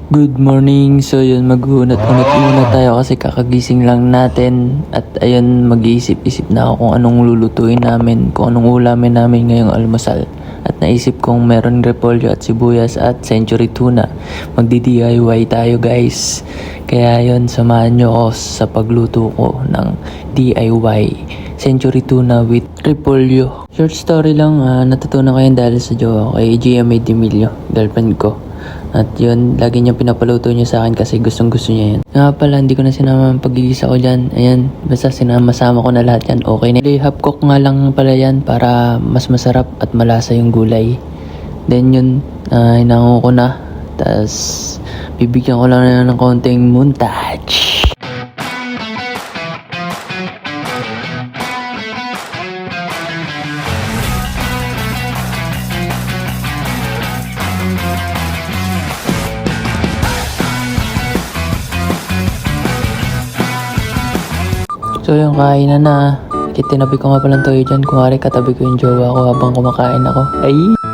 Good morning. So yun, maghunat-hunat muna tayo kasi kakagising lang natin. At ayun, mag-iisip-isip na ako kung anong lulutuin namin, kung anong ulamin namin ngayong almusal. At naisip kong meron repolyo at sibuyas at century tuna. Magdi-DIY tayo guys. Kaya yun, samahan nyo ako sa pagluto ko ng DIY century tuna with repolyo. Short story lang, natutunan ko yan dahil sa jowa ko, kay Gia May Demilio, girlfriend ko. At yun, lagi niya pinapaluto niya sa akin kasi gustong gusto niya yan. Nga pala, hindi ko na sinama ang pagigisa ko dyan. Ayan, basta sinama-sama ko na lahat yan. Okay na. Half cook nga lang pala yan para mas masarap at malasa yung gulay. Then yun, hinango ko na. Tapos, bibigyan ko lang na ng konting montage. So yung kainan na, tinabi ko nga palang toyo dyan. Kung katabi ko yung jowa ko habang kumakain ako. Ay!